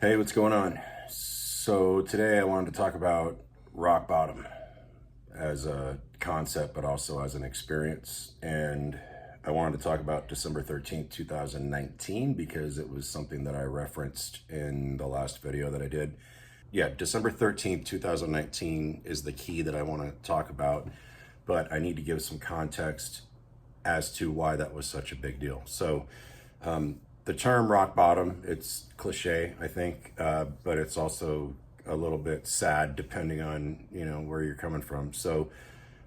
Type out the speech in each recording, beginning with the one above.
Hey, what's going on? So today I wanted to talk about rock bottom as a concept, but also as an experience. And I wanted to talk about December 13th, 2019, because it was something that I referenced in the last video that I did. Yeah, December 13th, 2019 is the key that I want to talk about, but I need to give some context as to why that was such a big deal. So, the term rock bottom, it's cliche, I think, but it's also a little bit sad depending on, where you're coming from. So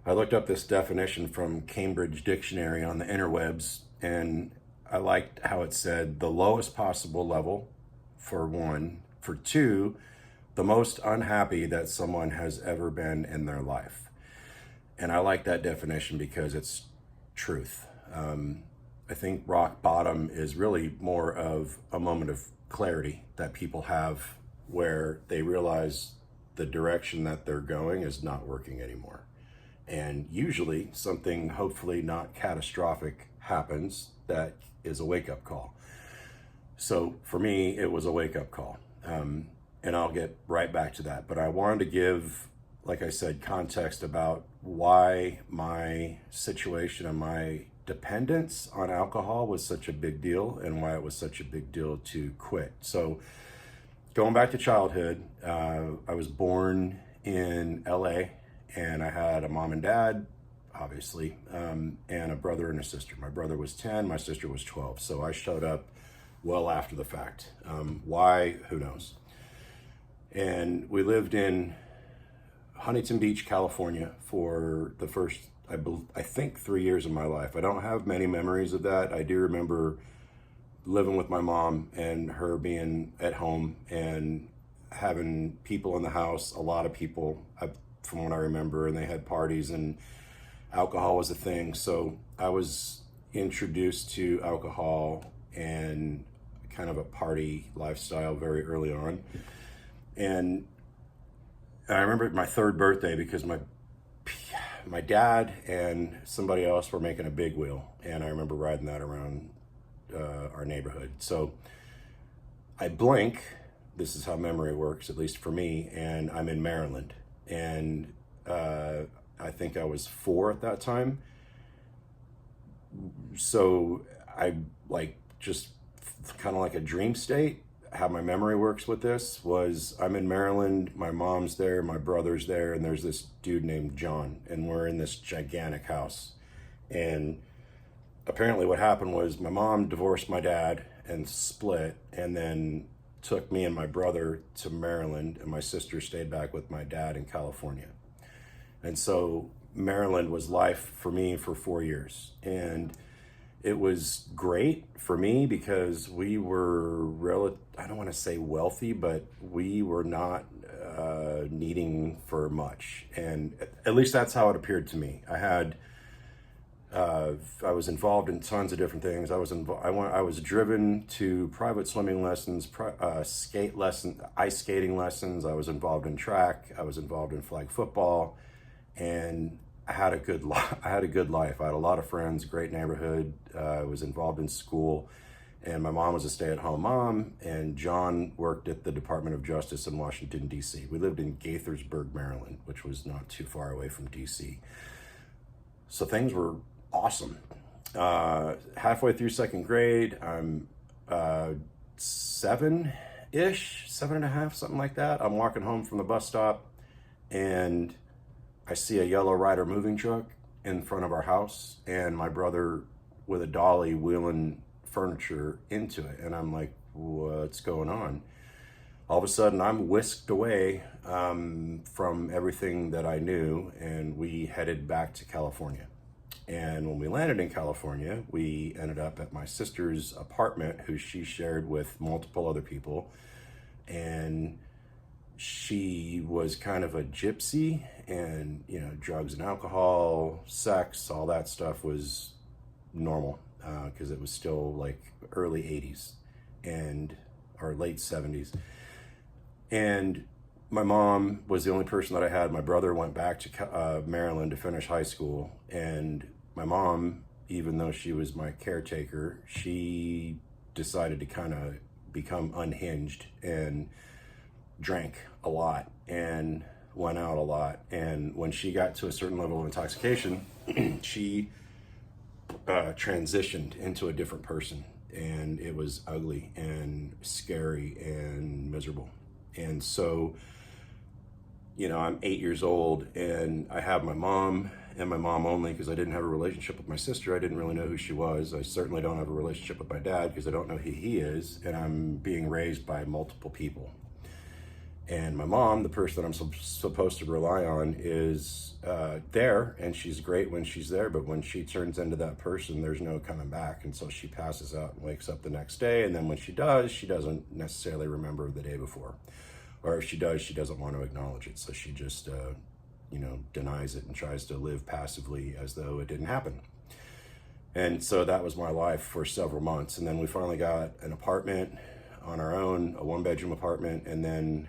I looked up this definition from Cambridge Dictionary on the interwebs, and I liked how it said the lowest possible level, for one. For two, the most unhappy that someone has ever been in their life. And I like that definition because it's truth. I think rock bottom is really more of a moment of clarity that people have where they realize the direction that they're going is not working anymore. And usually something hopefully not catastrophic happens that is a wake-up call. So for me, it was a wake-up call. And I'll get right back to that. But I wanted to give, like I said, context about why my situation and my dependence on alcohol was such a big deal and why it was such a big deal to quit. So going back to childhood, I was born in LA, and I had a mom and dad, obviously, and a brother and a sister. My brother was 10, my sister was 12. So I showed up well after the fact. Why? Who knows? And we lived in Huntington Beach, California for the first, I think, 3 years of my life. I don't have many memories of that. I do remember living with my mom and her being at home and having people in the house, a lot of people, from what I remember, and they had parties and alcohol was a thing. So I was introduced to alcohol and kind of a party lifestyle very early on. And I remember my third birthday because my dad and somebody else were making a big wheel, and I remember riding that around our neighborhood. So I blink, this is how memory works, at least for me, and I'm in Maryland. And I think I was 4 at that time. So I just kind of like a dream state. How my memory works with this was I'm in Maryland, my mom's there, my brother's there, and there's this dude named John, and we're in this gigantic house. And apparently what happened was my mom divorced my dad and split, and then took me and my brother to Maryland, and my sister stayed back with my dad in California. And so Maryland was life for me for 4 years. And it was great for me because we were I don't want to say wealthy, but we were not needing for much. And at least that's how it appeared to me. I was involved in tons of different things. I was driven to private swimming lessons, ice skating lessons. I was involved in track. I was involved in flag football, and I had a good life. I had a lot of friends, great neighborhood. I was involved in school, and my mom was a stay-at-home mom, and John worked at the Department of Justice in Washington, D.C. We lived in Gaithersburg, Maryland, which was not too far away from D.C. So things were awesome. Halfway through second grade, I'm 7-ish, 7.5, something like that. I'm walking home from the bus stop, and I see a yellow Ryder moving truck in front of our house, and my brother with a dolly wheeling furniture into it. And I'm like, what's going on? All of a sudden, I'm whisked away from everything that I knew, and we headed back to California. And when we landed in California, we ended up at my sister's apartment, who she shared with multiple other people. And she was kind of a gypsy, and drugs and alcohol, sex, all that stuff was normal because it was still like early 80s or late 70s. And my mom was the only person that I had. My brother went back to Maryland to finish high school, and my mom, even though she was my caretaker, she decided to kind of become unhinged and drank a lot and went out a lot. And when she got to a certain level of intoxication, she transitioned into a different person, and it was ugly and scary and miserable. And so, I'm 8 years old, and I have my mom and my mom only because I didn't have a relationship with my sister. I didn't really know who she was. I certainly don't have a relationship with my dad because I don't know who he is, and I'm being raised by multiple people. And my mom, the person that I'm supposed to rely on, is there, and she's great when she's there, but when she turns into that person, there's no coming back. And so she passes out and wakes up the next day, and then when she does, she doesn't necessarily remember the day before. Or if she does, she doesn't want to acknowledge it, so she just denies it and tries to live passively as though it didn't happen. And so that was my life for several months. And then we finally got an apartment on our own, a 1-bedroom apartment, and then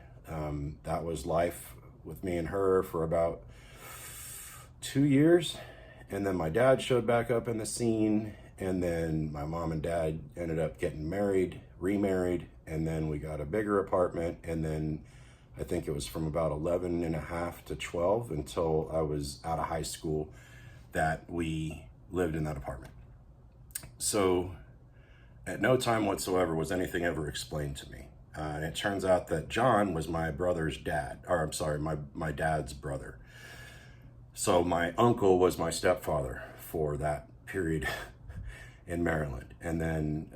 that was life with me and her for about 2 years. And then my dad showed back up in the scene, and then my mom and dad ended up getting married, remarried, and then we got a bigger apartment. And then I think it was from about 11 and a half to 12 until I was out of high school that we lived in that apartment. So at no time whatsoever was anything ever explained to me. And it turns out that John was my brother's dad, or I'm sorry, my dad's brother. So my uncle was my stepfather for that period in Maryland. And then,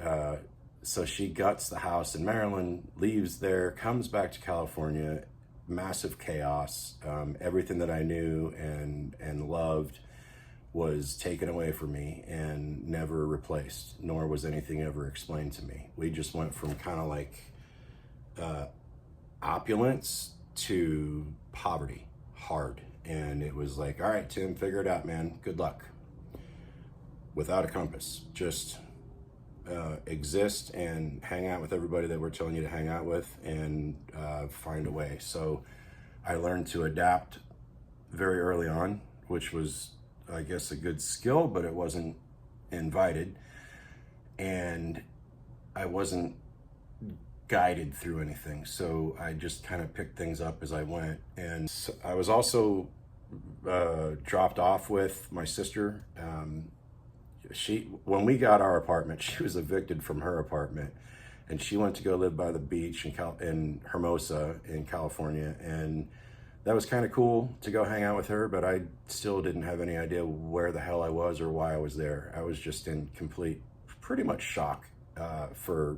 so she guts the house in Maryland, leaves there, comes back to California, massive chaos. Everything that I knew and loved was taken away from me and never replaced, nor was anything ever explained to me. We just went from kind of like opulence to poverty, hard. And it was like, all right, Tim, figure it out, man. Good luck. Without a compass, just exist and hang out with everybody that we're telling you to hang out with, and find a way. So I learned to adapt very early on, which was, I guess, a good skill, but it wasn't invited. And I wasn't guided through anything. So I just kind of picked things up as I went. And so I was also dropped off with my sister. When we got our apartment, she was evicted from her apartment, and she went to go live by the beach in Hermosa in California. And that was kind of cool to go hang out with her, but I still didn't have any idea where the hell I was or why I was there. I was just in complete, pretty much shock for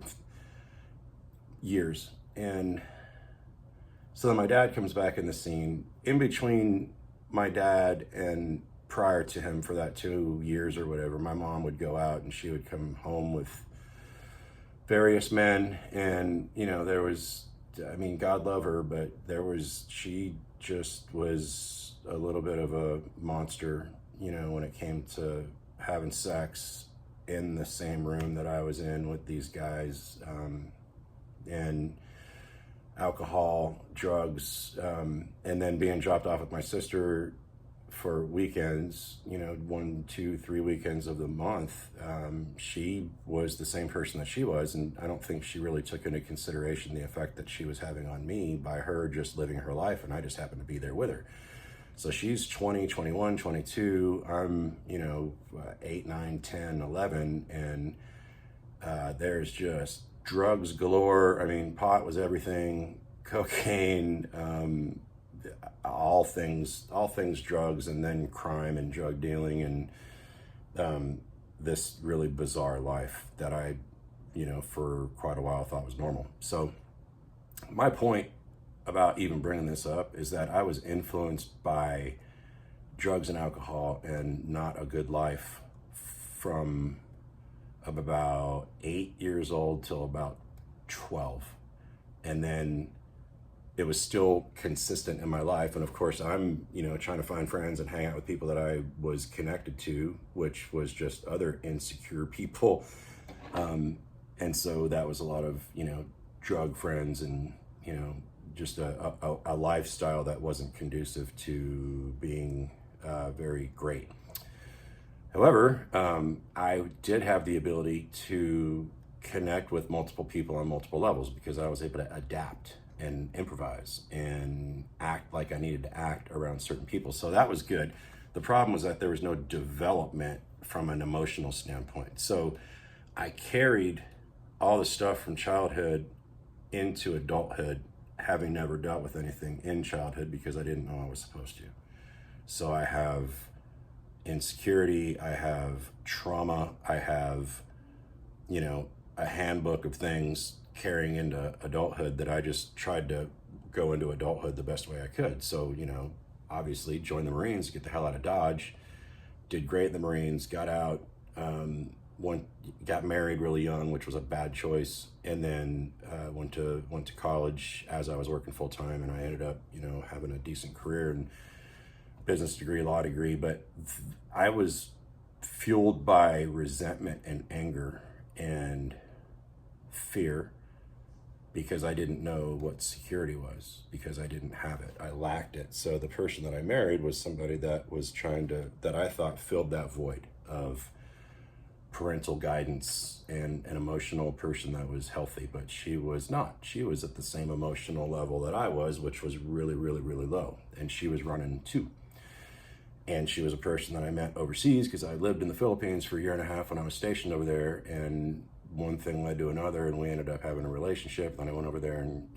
years. And so then my dad comes back in the scene. In between my dad and prior to him, for that 2 years or whatever, my mom would go out and she would come home with various men. And, there was, God love her, but she just was a little bit of a monster, when it came to having sex in the same room that I was in with these guys, and alcohol, drugs, and then being dropped off with my sister for weekends, 1, 2, 3 weekends of the month. She was the same person that she was, and I don't think she really took into consideration the effect that she was having on me by her just living her life, and I just happened to be there with her. So she's 20, 21, 22, I'm, 8, 9, 10, 11, and there's just drugs galore. Pot was everything, cocaine, all things drugs, and then crime and drug dealing, and this really bizarre life that I, for quite a while thought was normal. So my point about even bringing this up is that I was influenced by drugs and alcohol and not a good life from about 8 years old till about 12. And then it was still consistent in my life. And of course, I'm, trying to find friends and hang out with people that I was connected to, which was just other insecure people. And so that was a lot of, drug friends and, just a lifestyle that wasn't conducive to being very great. However, I did have the ability to connect with multiple people on multiple levels because I was able to adapt and improvise and act like I needed to act around certain people. So that was good. The problem was that there was no development from an emotional standpoint. So I carried all the stuff from childhood into adulthood, having never dealt with anything in childhood because I didn't know I was supposed to. So I have insecurity, I have trauma, I have, a handbook of things carrying into adulthood that I just tried to go into adulthood the best way I could. So, obviously joined the Marines, get the hell out of Dodge, did great in the Marines, got out, got married really young, which was a bad choice, and then went to college as I was working full time, and I ended up, having a decent career and business degree, law degree, but I was fueled by resentment and anger and fear because I didn't know what security was, because I didn't have it. I lacked it. So the person that I married was somebody that was that I thought filled that void of parental guidance and an emotional person that was healthy, but she was not. She was at the same emotional level that I was, which was really, really, really low. And she was running too. And she was a person that I met overseas because I lived in the Philippines for a year and a half when I was stationed over there. And one thing led to another, and we ended up having a relationship. And I went over there and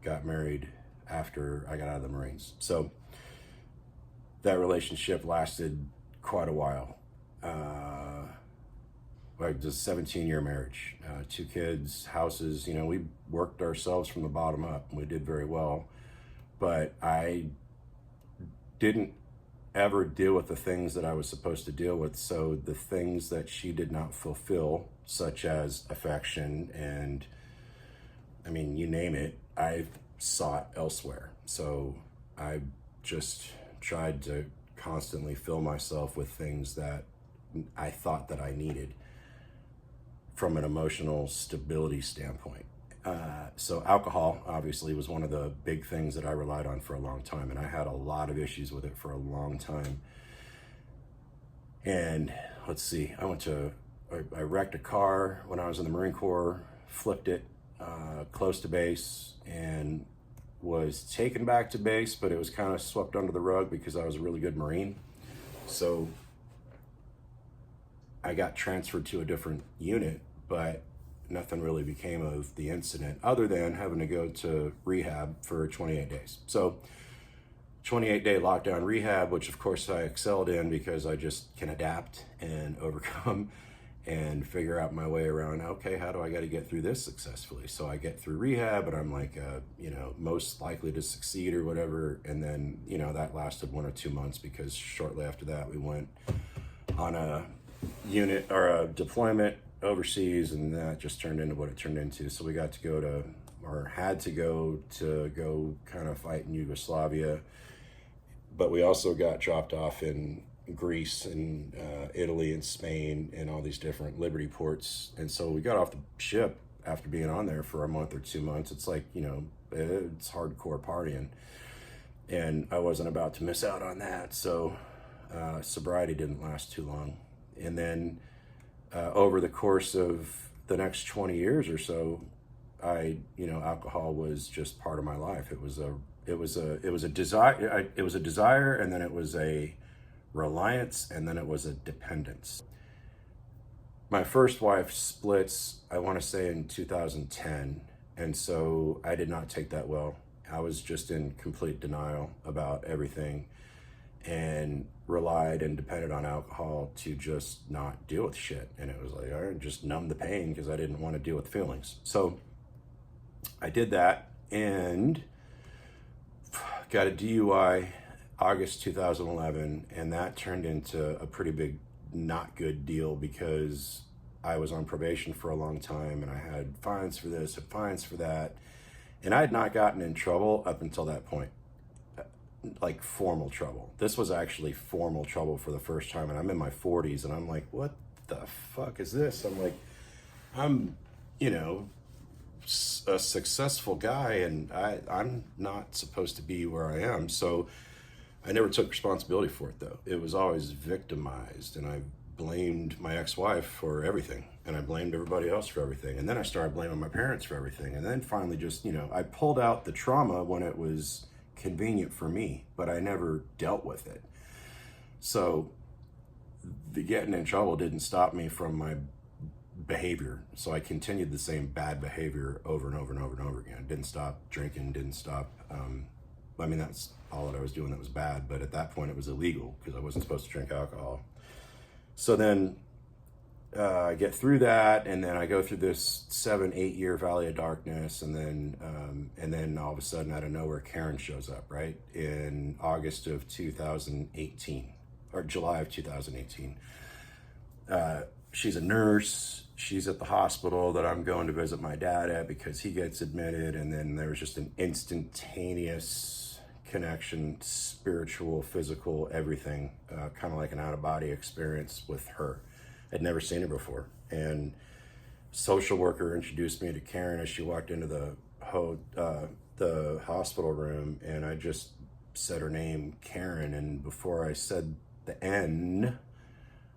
got married after I got out of the Marines. So that relationship lasted quite a while. Like just 17-year marriage, 2 kids, houses, we worked ourselves from the bottom up and we did very well. But I didn't ever deal with the things that I was supposed to deal with. So the things that she did not fulfill, such as affection and, you name it, I sought elsewhere. So I just tried to constantly fill myself with things that I thought that I needed from an emotional stability standpoint. So alcohol obviously was one of the big things that I relied on for a long time, and I had a lot of issues with it for a long time. And let's see, I wrecked a car when I was in the Marine Corps, flipped it close to base, and was taken back to base, but it was kind of swept under the rug because I was a really good Marine. So I got transferred to a different unit, but nothing really became of the incident other than having to go to rehab for 28 days. So 28-day lockdown rehab, which of course I excelled in because I just can adapt and overcome and figure out my way around, okay, how do I got to get through this successfully? So I get through rehab and I'm like, most likely to succeed or whatever. And then, that lasted 1 or 2 months because shortly after that we went on a unit or a deployment overseas, and that just turned into what it turned into. So we got to go had to go kind of fight in Yugoslavia, but we also got dropped off in Greece and Italy and Spain and all these different Liberty ports. And so we got off the ship after being on there for a month or 2 months. It's like, it's hardcore partying, and I wasn't about to miss out on that. So sobriety didn't last too long. And then over the course of the next 20 years or so, alcohol was just part of my life. It was a desire, and then it was a reliance, and then it was a dependence. My first wife splits, I want to say in 2010, and so I did not take that well. I was just in complete denial about everything and relied and depended on alcohol to just not deal with shit. And it was like, all right, just numb the pain because I didn't want to deal with feelings. So I did that and got a DUI August 2011, and that turned into a pretty big not good deal because I was on probation for a long time and I had fines for this and fines for that, and I had not gotten in trouble up until that point, like formal trouble. This was actually formal trouble for the first time, and I'm in my 40s and I'm like, what the fuck is this? I'm like, I'm a successful guy and I'm not supposed to be where I am. So I never took responsibility for it though. It was always victimized, and I blamed my ex-wife for everything. and I blamed everybody else for everything. And then I started blaming my parents for everything. And then finally just, I pulled out the trauma when it was convenient for me, but I never dealt with it. So the getting in trouble didn't stop me from my behavior. So I continued the same bad behavior over and over and over and over again. Didn't stop drinking, didn't stop. That's all that I was doing that was bad. But at that point it was illegal because I wasn't supposed to drink alcohol. So then I get through that, and then I go through this 7-8 year valley of darkness, and then all of a sudden out of nowhere Karen shows up, right, in August of 2018 or July of 2018. She's a nurse. She's at the hospital that I'm going to visit my dad at because he gets admitted, and then there was just an instantaneous connection, spiritual, physical, everything, kind of like an out-of-body experience with her. I'd never seen her before. And social worker introduced me to Karen as she walked into the hospital room, and I just said her name, Karen, and before I said the N,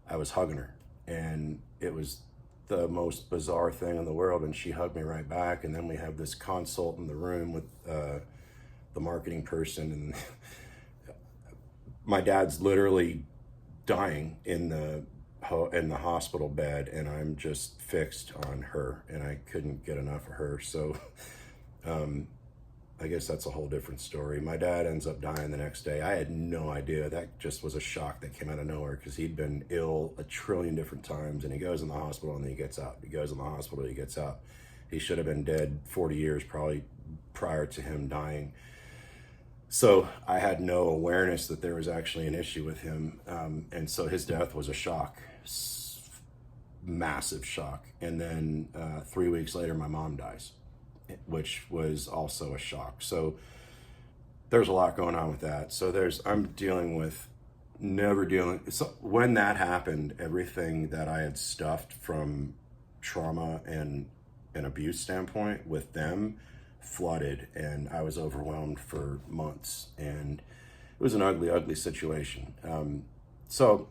I was hugging her. And it was the most bizarre thing in the world, and she hugged me right back. And then we have this consult in the room with the marketing person, and my dad's literally dying in the hospital bed, and I'm just fixed on her, and I couldn't get enough of her. So I guess that's a whole different story. My dad ends up dying the next day. I had no idea. That just was a shock that came out of nowhere because he'd been ill a trillion different times, and he goes in the hospital and then he gets out. He goes in the hospital, he gets out. He should have been dead 40 years probably prior to him dying. So I had no awareness that there was actually an issue with him. And so his death was a shock, massive shock. And then 3 weeks later, my mom dies, which was also a shock. So there's a lot going on with that. So I'm dealing with so when that happened, everything that I had stuffed from trauma and an abuse standpoint with them flooded, and I was overwhelmed for months, and it was an ugly, ugly situation. So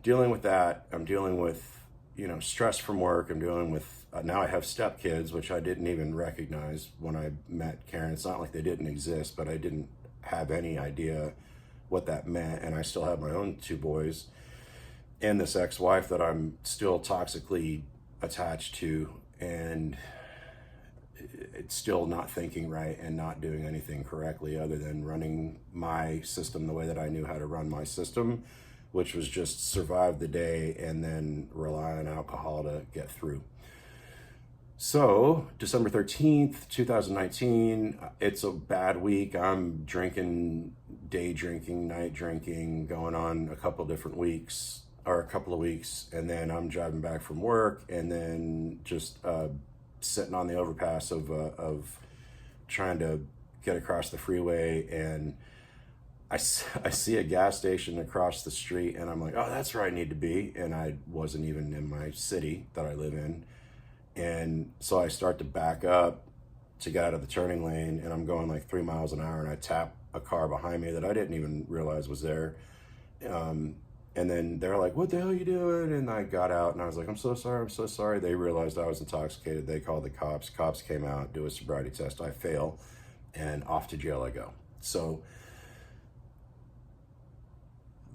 dealing with that, I'm dealing with, stress from work. I'm dealing with, now I have stepkids, which I didn't even recognize when I met Karen. It's not like they didn't exist, but I didn't have any idea what that meant. And I still have my own 2 boys and this ex-wife that I'm still toxically attached to, and it's still not thinking right and not doing anything correctly other than running my system the way that I knew how to run my system, which was just survive the day and then rely on alcohol to get through. So December 13th, 2019, it's a bad week. I'm drinking, day drinking, night drinking, going on a couple of weeks, and then I'm driving back from work, and then just sitting on the overpass of trying to get across the freeway, and I see a gas station across the street, and I'm like, oh, that's where I need to be. And I wasn't even in my city that I live in. And so I start to back up to get out of the turning lane, and I'm going like 3 miles an hour, and I tap a car behind me that I didn't even realize was there. And then they're like, what the hell are you doing? And I got out, and I was like, I'm so sorry. They realized I was intoxicated. They called the cops. Cops came out, do a sobriety test. I fail, and off to jail I go. So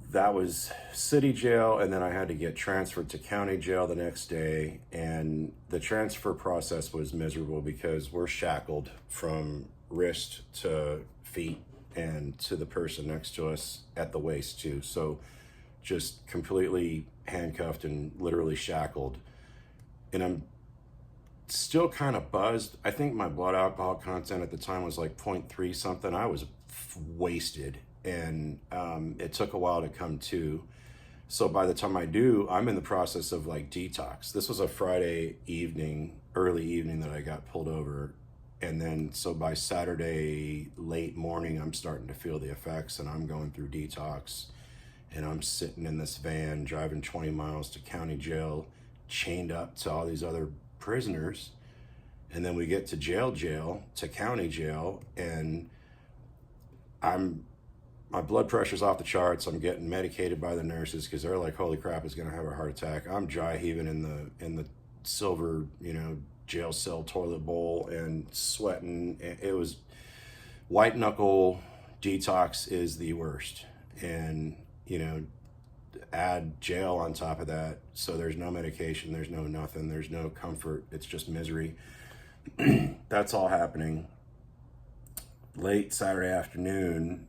that was city jail, and then I had to get transferred to county jail the next day. And the transfer process was miserable because we're shackled from wrist to feet and to the person next to us at the waist too. So just completely handcuffed and literally shackled. And I'm still kind of buzzed. I think my blood alcohol content at the time was like 0.3 something. I was wasted, and it took a while to come to. So by the time I do, I'm in the process of like detox. This was a Friday evening, early evening, that I got pulled over. And then so by Saturday late morning, I'm starting to feel the effects, and I'm going through detox. And I'm sitting in this van driving 20 miles to county jail, chained up to all these other prisoners. And then we get to jail to county jail, and I'm My blood pressure's off the charts. I'm getting medicated by the nurses because they're like, "Holy crap, he's gonna have a heart attack." I'm dry heaving in the silver, jail cell toilet bowl and sweating. It was white knuckle. Detox is the worst, and add jail on top of that, so there's no medication, there's no nothing, there's no comfort, it's just misery. That's all happening. Late Saturday afternoon,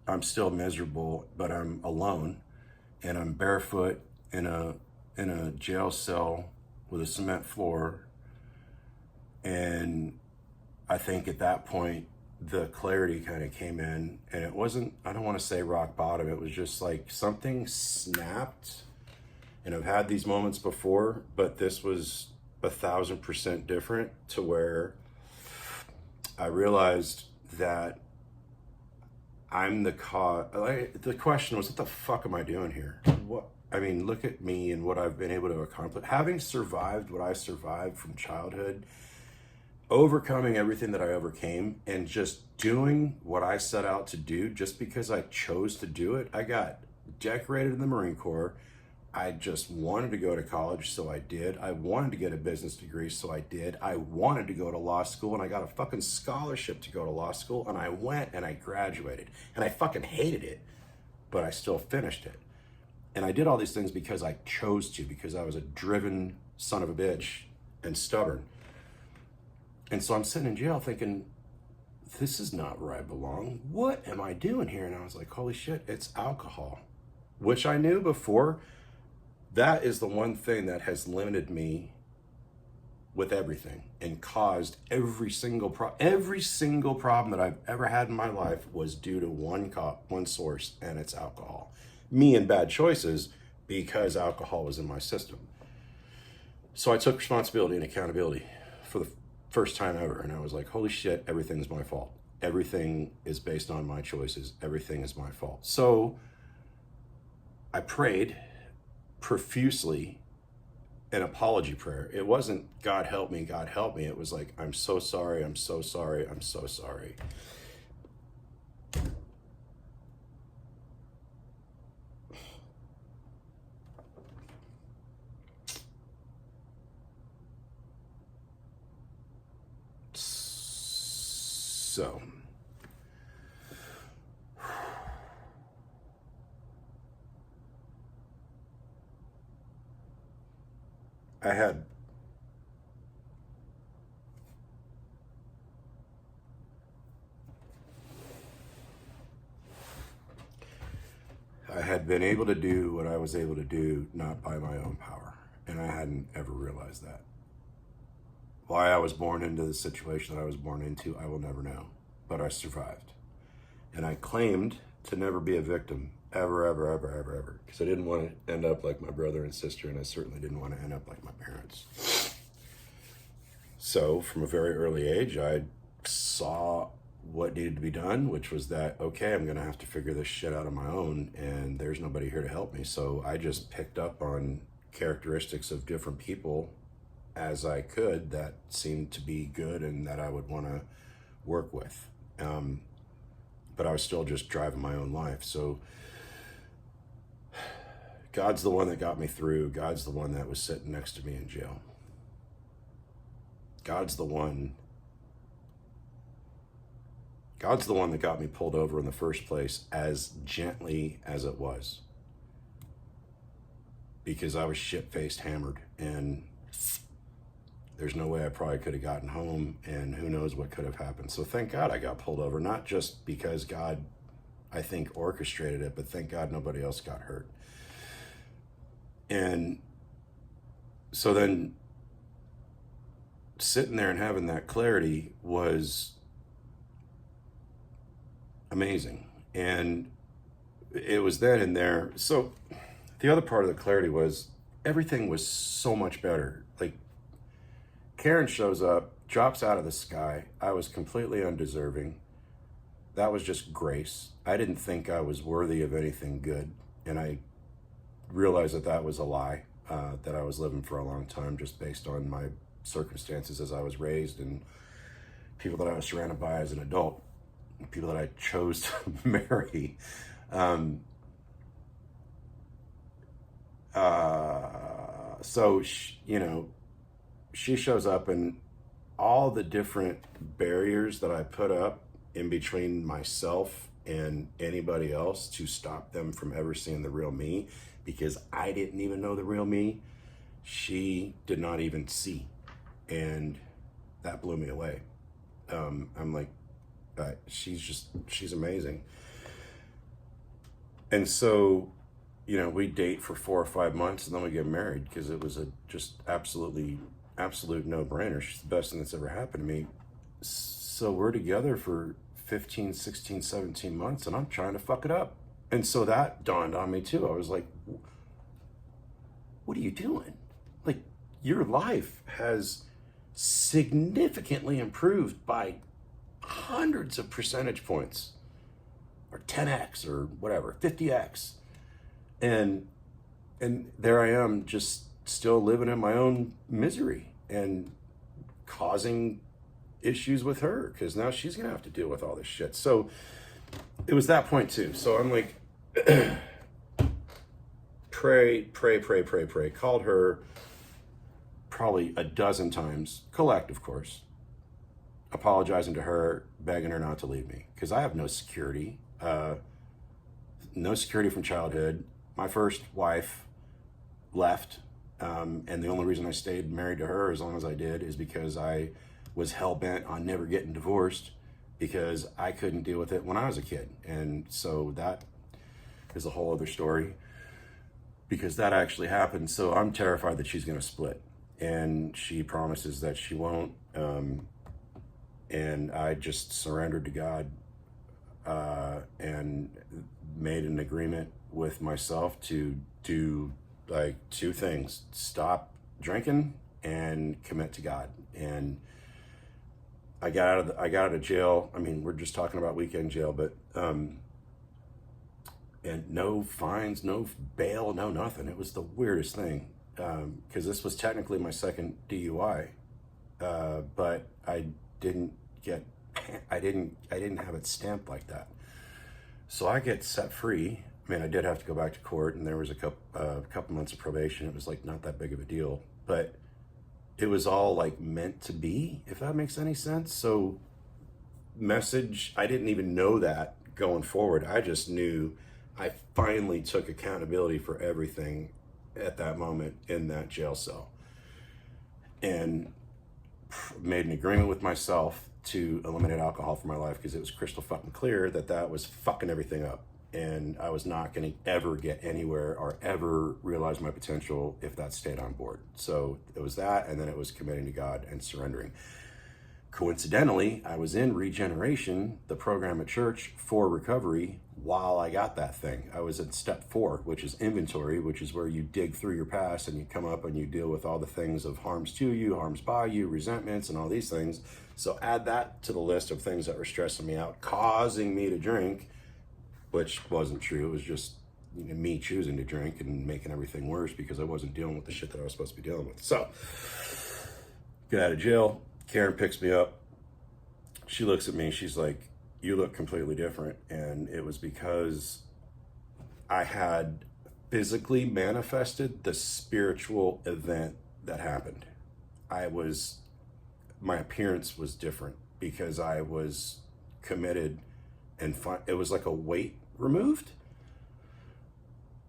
I'm still miserable, but I'm alone, and I'm barefoot in a jail cell with a cement floor. And I think at that point the clarity kind of came in, and it wasn't, I don't want to say rock bottom, it was just like something snapped. And I've had these moments before, but this was 1,000% different, to where I realized that I'm the cause. The question was, what the fuck am I doing here? Look at me and what I've been able to accomplish. Having survived what I survived from childhood, overcoming everything that I overcame, and just doing what I set out to do just because I chose to do it. I got decorated in the Marine Corps. I just wanted to go to college, so I did. I wanted to get a business degree, so I did. I wanted to go to law school, and I got a fucking scholarship to go to law school, and I went and I graduated. And I fucking hated it, but I still finished it. And I did all these things because I chose to, because I was a driven son of a bitch and stubborn. And so I'm sitting in jail thinking, this is not where I belong. What am I doing here? And I was like, holy shit, it's alcohol, which I knew before. That is the one thing that has limited me with everything and caused every single problem that I've ever had in my life was due to one source, and it's alcohol. Me and bad choices, because alcohol was in my system. So I took responsibility and accountability for the first time ever, and I was like, holy shit, everything's my fault. Everything is based on my choices. Everything is my fault. So I prayed profusely an apology prayer. It wasn't God help me, God help me. It was like, I'm so sorry, I'm so sorry, I'm so sorry. So I had been able to do what I was able to do, not by my own power. And I hadn't ever realized that. Why I was born into the situation that I was born into, I will never know. But I survived. And I claimed to never be a victim, ever, ever, ever, ever, ever. Because I didn't want to end up like my brother and sister, and I certainly didn't want to end up like my parents. So from a very early age, I saw what needed to be done, which was that, okay, I'm going to have to figure this shit out on my own, and there's nobody here to help me. So I just picked up on characteristics of different people as I could that seemed to be good and that I would want to work with. But I was still just driving my own life. So God's the one that got me through. God's the one that was sitting next to me in jail. God's the one that got me pulled over in the first place, as gently as it was. Because I was shit-faced hammered, and there's no way I probably could have gotten home, and who knows what could have happened. So thank God I got pulled over, not just because God, I think, orchestrated it, but thank God nobody else got hurt. And so then sitting there and having that clarity was amazing. And it was then and there. So the other part of the clarity was everything was so much better. Like, Karen shows up, drops out of the sky. I was completely undeserving. That was just grace. I didn't think I was worthy of anything good. And I realized that that was a lie, that I was living for a long time just based on my circumstances as I was raised and people that I was surrounded by as an adult. people that I chose to marry. So, she shows up, and all the different barriers that I put up in between myself and anybody else to stop them from ever seeing the real me, because I didn't even know the real me, she did not even see. And that blew me away. I'm like, she's amazing. And so, we date for 4 or 5 months, and then we get married, because it was just absolute no-brainer. She's the best thing that's ever happened to me. So we're together for 15, 16, 17 months, and I'm trying to fuck it up. And so that dawned on me too. I was like, what are you doing? Like, your life has significantly improved by hundreds of percentage points, or 10x, or whatever, 50x. And there I am, just still living in my own misery and causing issues with her, because now she's gonna have to deal with all this shit. So it was that point too. So I'm like, pray. Called her probably a dozen times, collect, of course, apologizing to her, begging her not to leave me, because I have no security. No security from childhood. My first wife left, and the only reason I stayed married to her as long as I did is because I was hell-bent on never getting divorced, because I couldn't deal with it when I was a kid. And so that is a whole other story, because that actually happened. So I'm terrified that she's going to split, and she promises that she won't. And I just surrendered to God, and made an agreement with myself to do like 2 things: stop drinking and commit to God. And I got out of jail. I mean, we're just talking about weekend jail, but and no fines, no bail, no nothing. It was the weirdest thing, because this was technically my second DUI, but I didn't have it stamped like that. So I get set free. I mean, I did have to go back to court, and there was a couple months of probation. It was like not that big of a deal, but it was all like meant to be, if that makes any sense. So I didn't even know that going forward. I just knew I finally took accountability for everything at that moment in that jail cell, and made an agreement with myself to eliminate alcohol from my life, because it was crystal fucking clear that was fucking everything up, and I was not going to ever get anywhere or ever realize my potential if that stayed on board. So it was that, and then it was committing to God and surrendering. Coincidentally, I was in Regeneration, the program at church for recovery, while I got that thing. I was at step 4, which is inventory, which is where you dig through your past and you come up and you deal with all the things of harms to you, harms by you, resentments, and all these things. So add that to the list of things that were stressing me out, causing me to drink, which wasn't true. It was just me choosing to drink and making everything worse, because I wasn't dealing with the shit that I was supposed to be dealing with. So get out of jail. Karen picks me up. She looks at me. She's like, you look completely different. And it was because I had physically manifested the spiritual event that happened. My appearance was different, because I was committed, and it was like a weight removed,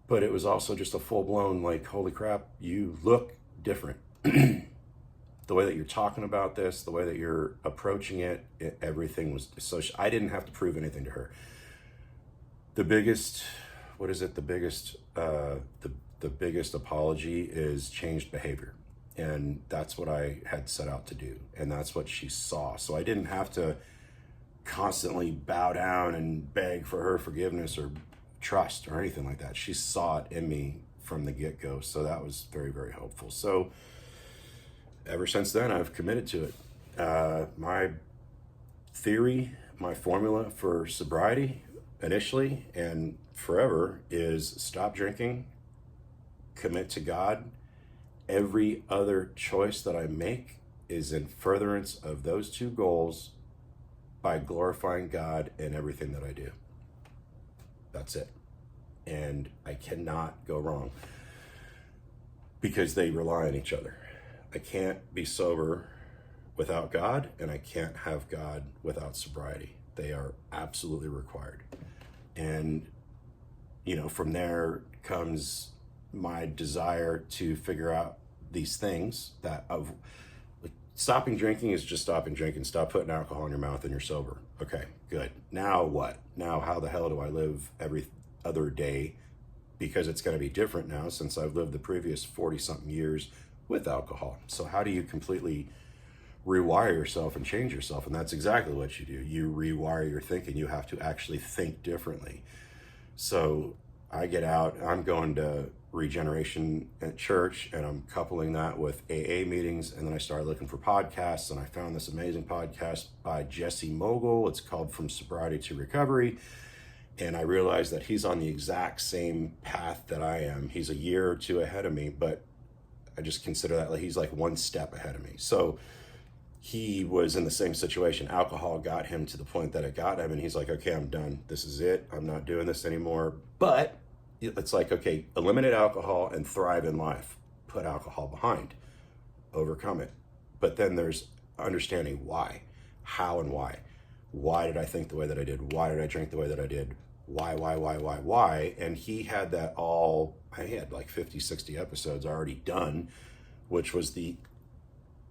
but it was also just a full-blown, like, holy crap, you look different. The way that you're talking about this, the way that you're approaching it, everything was so. I didn't have to prove anything to her. The biggest apology is changed behavior, and that's what I had set out to do, and that's what she saw. So I didn't have to constantly bow down and beg for her forgiveness or trust or anything like that. She saw it in me from the get-go, so that was very, very helpful. So ever since then, I've committed to it. My theory, my formula for sobriety initially and forever is stop drinking, commit to God. Every other choice that I make is in furtherance of those 2 goals, by glorifying God in everything that I do. That's it. And I cannot go wrong because they rely on each other. I can't be sober without God, and I can't have God without sobriety. They are absolutely required. And, from there comes my desire to figure out these things stopping drinking is just stopping drinking. Stop putting alcohol in your mouth and you're sober. Okay, good. Now what? Now how the hell do I live every other day? Because it's going to be different now since I've lived the previous 40-something years with alcohol. So how do you completely rewire yourself and change yourself? And that's exactly what you do. You rewire your thinking. You have to actually think differently. So I get out, I'm going to regeneration at church, and I'm coupling that with AA meetings. And then I started looking for podcasts, and I found this amazing podcast by Jesse Mogul. It's called From Sobriety to Recovery. And I realized that he's on the exact same path that I am. He's a year or two ahead of me, but I just consider that like he's like one step ahead of me. So he was in the same situation. Alcohol got him to the point that it got him, and he's like, okay, I'm done. This is it. I'm not doing this anymore. But it's like, okay, eliminate alcohol and thrive in life. Put alcohol behind, overcome it. But then there's understanding why, how and why. Why did I think the way that I did? Why did I drink the way that I did? Why? And he had that all, I had like 50, 60 episodes already done, which was the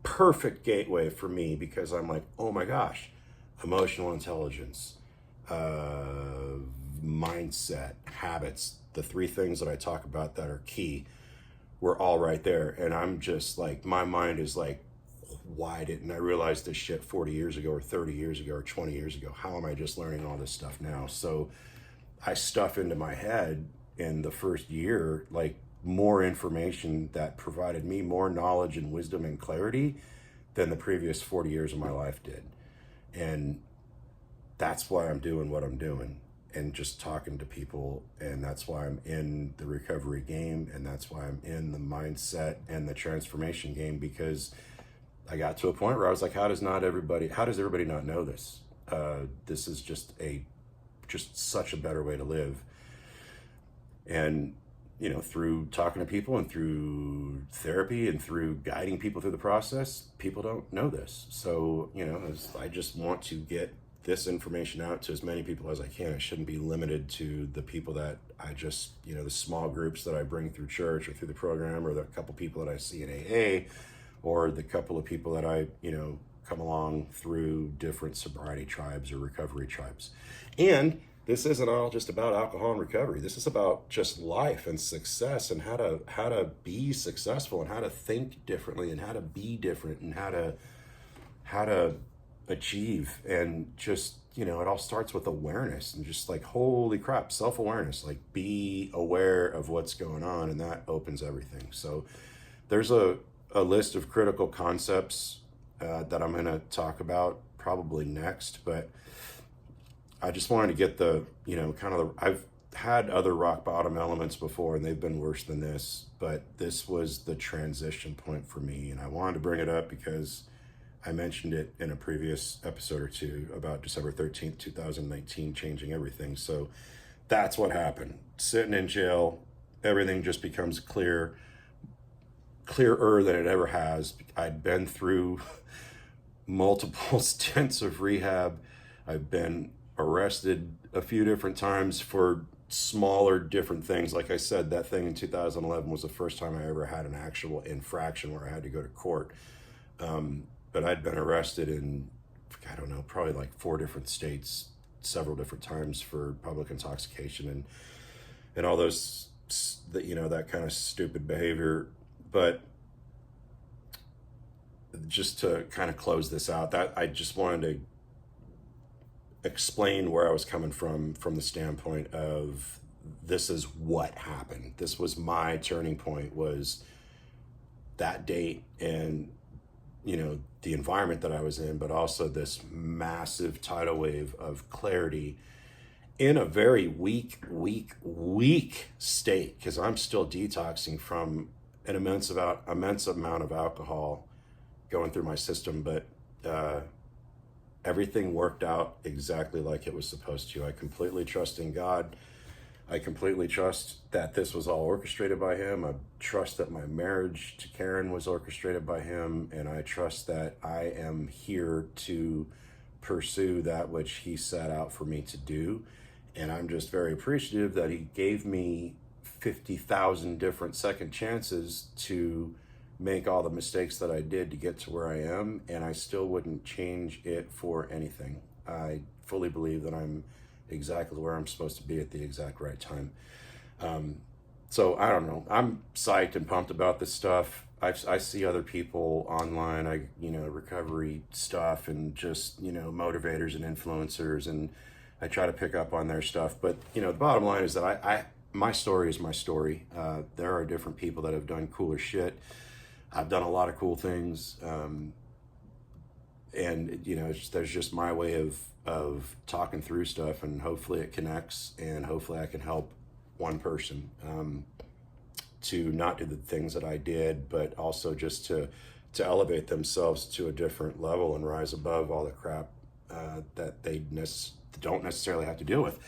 perfect gateway for me because I'm like, oh my gosh, emotional intelligence, mindset, habits, the three things that I talk about that are key were all right there. And I'm just like, my mind is like, why didn't I realize this shit 40 years ago or 30 years ago or 20 years ago? How am I just learning all this stuff now? So I stuff into my head in the first year, like more information that provided me more knowledge and wisdom and clarity than the previous 40 years of my life did. And that's why I'm doing what I'm doing and just talking to people. And that's why I'm in the recovery game. And that's why I'm in the mindset and the transformation game, because I got to a point where I was like, how does everybody not know this? This is just such a better way to live. And, through talking to people and through therapy and through guiding people through the process, people don't know this. So, I just want to get this information out to as many people as I can. It shouldn't be limited to the people that I just, the small groups that I bring through church or through the program, or the couple people that I see in AA, or the couple of people that I, come along through different sobriety tribes or recovery tribes. And this isn't all just about alcohol and recovery. This is about just life and success and how to be successful and how to think differently and how to be different and how to achieve. And just, it all starts with awareness and just like, holy crap, self-awareness, like be aware of what's going on, and that opens everything. So there's a list of critical concepts that I'm going to talk about probably next, but I just wanted to get I've had other rock bottom elements before and they've been worse than this, but this was the transition point for me. And I wanted to bring it up because I mentioned it in a previous episode or two about December 13th, 2019, changing everything. So that's what happened. Sitting in jail, everything just becomes clearer than it ever has. I'd been through multiple stints of rehab. I've been arrested a few different times for smaller different things. Like I said, that thing in 2011 was the first time I ever had an actual infraction where I had to go to court. But I'd been arrested in, I don't know, probably like 4 different states, several different times for public intoxication and all those, that kind of stupid behavior. But just to kind of close this out, that I just wanted to explain where I was coming from the standpoint of this is what happened. This was my turning point, was that date and, the environment that I was in, but also this massive tidal wave of clarity in a very weak state, because I'm still detoxing from an immense amount of alcohol going through my system. But everything worked out exactly like it was supposed to. I completely trust in God. I completely trust that this was all orchestrated by him. I trust that my marriage to Karen was orchestrated by him. And I trust that I am here to pursue that which he set out for me to do. And I'm just very appreciative that he gave me 50,000 different second chances to make all the mistakes that I did to get to where I am. And I still wouldn't change it for anything. I fully believe that I'm exactly where I'm supposed to be at the exact right time. So I don't know. I'm psyched and pumped about this stuff. I see other people online, recovery stuff and just, motivators and influencers, and I try to pick up on their stuff. But, the bottom line is that my story is my story. There are different people that have done cooler shit. I've done a lot of cool things. And there's just my way of talking through stuff, and hopefully it connects, and hopefully I can help one person to not do the things that I did, but also just to elevate themselves to a different level and rise above all the crap that they don't necessarily have to deal with.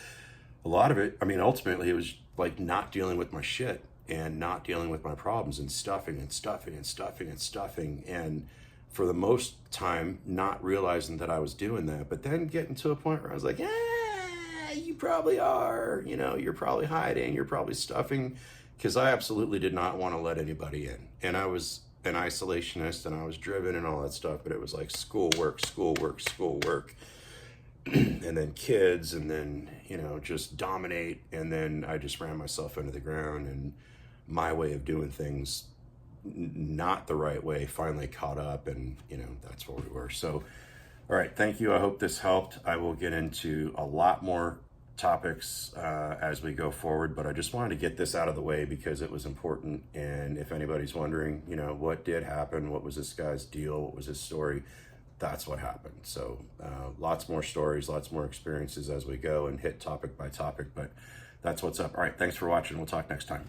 A lot of it, ultimately it was like not dealing with my shit and not dealing with my problems and stuffing and stuffing and stuffing and stuffing, and for the most time not realizing that I was doing that, but then getting to a point where I was like, you probably are, you're probably hiding, you're probably stuffing, because I absolutely did not want to let anybody in. And I was an isolationist and I was driven and all that stuff, but it was like schoolwork, and then kids, and then, just dominate. And then I just ran myself into the ground, and my way of doing things, not the right way, finally caught up, and that's where we were. So all right, thank you. I hope this helped. I will get into a lot more topics as we go forward, but I just wanted to get this out of the way because it was important. And if anybody's wondering, what did happen, what was this guy's deal, what was his story, that's what happened. So lots more stories, lots more experiences as we go and hit topic by topic, but that's what's up. All right, thanks for watching. We'll talk next time.